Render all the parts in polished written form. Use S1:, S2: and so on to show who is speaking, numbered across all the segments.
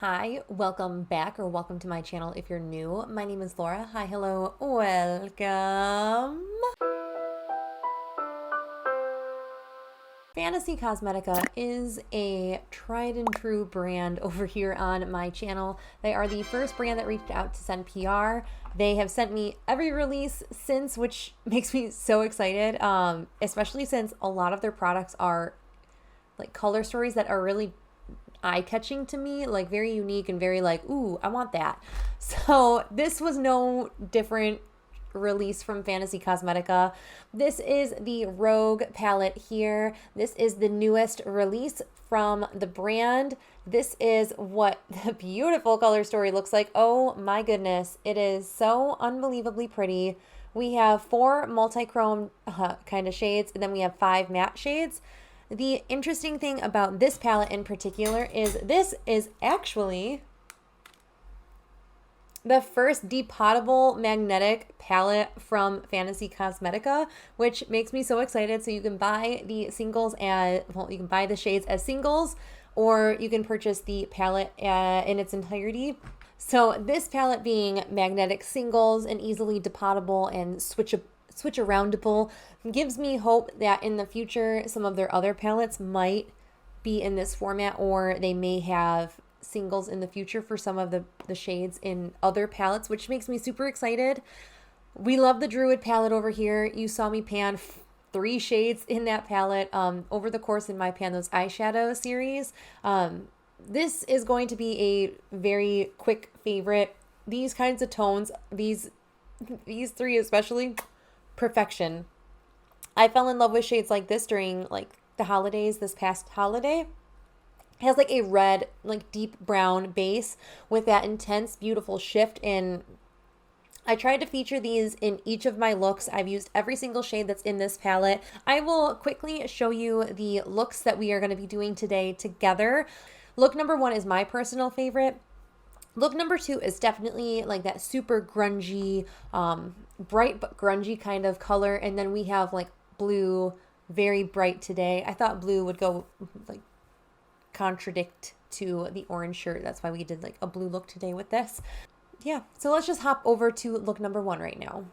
S1: Hi, welcome back or welcome to my channel if you're new. My name is Laura. Hi, hello, welcome. Fantasy Cosmetica is a tried and true brand over here on my channel. They are the first brand that reached out to send PR. They have sent me every release since, which makes me so excited, especially since a lot of their products are like color stories that are really eye-catching to me, like very unique and very like, ooh, I want that. So this was no different release from Fantasy Cosmetica. This is the Rogue palette here. This is the newest release from the brand. This is what the beautiful color story looks like. Oh my goodness, it is so unbelievably pretty. We have 4 multi-chrome kind of shades, and then we have 5 matte shades. The interesting thing about this palette in particular is this is actually the first depotable magnetic palette from Fantasy Cosmetica, which makes me so excited. So you can buy the singles as, well, you can buy the shades as singles, or you can purchase the palette in its entirety. So this palette being magnetic singles and easily depotable and switch aroundable gives me hope that in the future some of their other palettes might be in this format, or they may have singles in the future for some of the shades in other palettes, which makes me super excited. We love the Druid palette over here. You saw me pan 3 shades in that palette over the course in my Pan Those Eyeshadow series. This is going to be a very quick favorite. These kinds of tones, these 3 especially, perfection. I fell in love with shades like this during like the holidays, this past holiday. It has like a red, like deep brown base with that intense, beautiful shift in. I tried to feature these in each of my looks. I've used every single shade that's in this palette. I will quickly show you the looks that we are going to be doing today together. Look number 1 is my personal favorite. Look number 2 is definitely like that super grungy, bright but grungy kind of color. And then we have like blue, very bright today. I thought blue would go like contradict to the orange shirt. That's why we did like a blue look today with this. Yeah, so let's just hop over to look number 1 right now.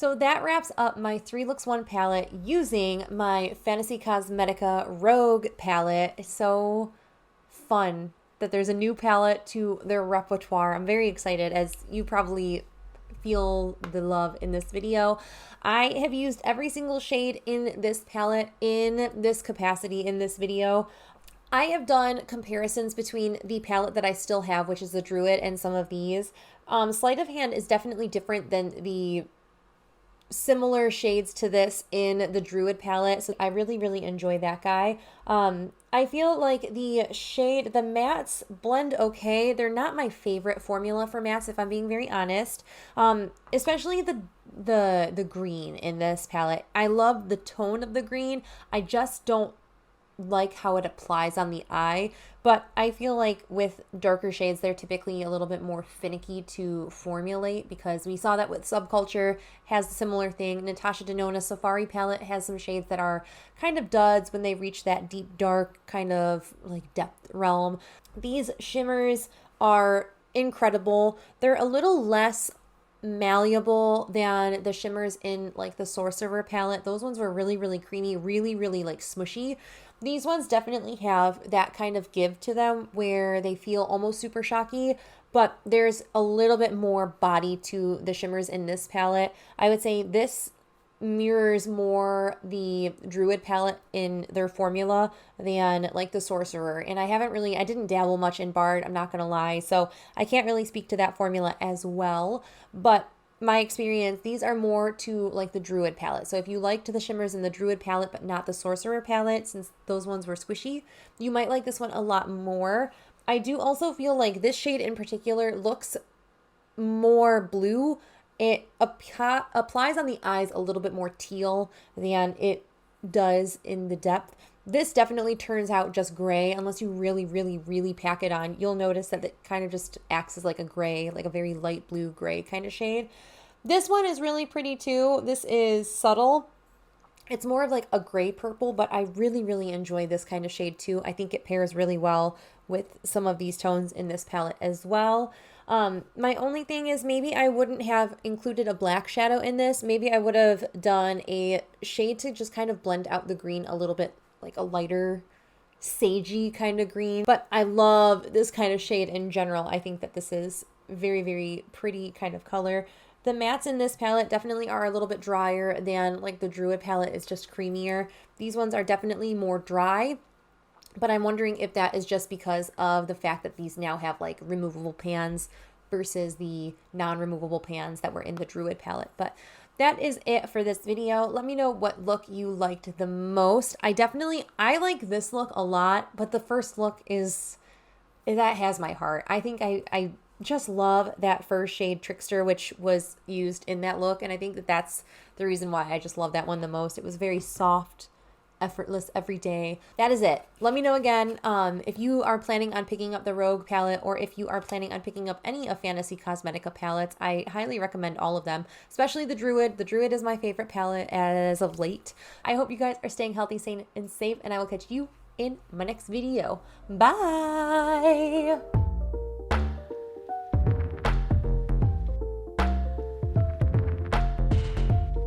S1: So that wraps up my 3 Looks 1 palette using my Fantasy Cosmetica Rogue palette. It's so fun that there's a new palette to their repertoire. I'm very excited, as you probably feel the love in this video. I have used every single shade in this palette in this capacity in this video. I have done comparisons between the palette that I still have, which is the Druid, and some of these. Sleight of Hand is definitely different than the similar shades to this in the Druid palette, so I really enjoy that guy. I feel like the mattes blend okay. They're not my favorite formula for mattes, if I'm being very honest. Especially the green in this palette. I love the tone of the green. I just don't like how it applies on the eye, but I feel like with darker shades they're typically a little bit more finicky to formulate, because we saw that with Subculture has a similar thing. Natasha Denona Safari palette has some shades that are kind of duds when they reach that deep dark kind of like depth realm. These shimmers are incredible. They're a little less malleable than the shimmers in like the Sorcerer palette. Those ones were really creamy, really like smushy. These ones definitely have that kind of give to them where they feel almost super shocky, but there's a little bit more body to the shimmers in this palette. I would say this mirrors more the Druid palette in their formula than like the Sorcerer. And I didn't dabble much in Bard, I'm not gonna lie, so I can't really speak to that formula as well, but my experience, these are more to like the Druid palette. So if you liked the shimmers in the Druid palette but not the Sorcerer palette, since those ones were squishy, you might like this one a lot more. I do also feel like this shade in particular looks more blue. It applies on the eyes a little bit more teal than it does in the depth. This definitely turns out just gray. Unless you really pack it on, you'll notice that it kind of just acts as like a gray, like a very light blue gray kind of shade. This one is really pretty too. This is subtle. It's more of like a gray purple, but I really enjoy this kind of shade too. I think it pairs really well with some of these tones in this palette as well. My only thing is maybe I wouldn't have included a black shadow in this. Maybe I would have done a shade to just kind of blend out the green a little bit, like a lighter sagey kind of green. But I love this kind of shade in general. I think that this is very pretty kind of color. The mattes in this palette definitely are a little bit drier than like the Druid palette is just creamier. These ones are definitely more dry, but I'm wondering if that is just because of the fact that these now have like removable pans versus the non-removable pans that were in the Druid palette. But that is it for this video. Let me know what look you liked the most. I like this look a lot, but the first look that has my heart. I think I just love that first shade Trickster, which was used in that look, and I think that that's the reason why I just love that one the most. It was very soft, effortless, everyday. That is it. Let me know again if you are planning on picking up the Rogue palette, or if you are planning on picking up any of Fantasy Cosmetica palettes. I highly recommend all of them, especially the Druid. The Druid is my favorite palette as of late. I hope you guys are staying healthy, sane, and safe, and I will catch you in my next video. Bye!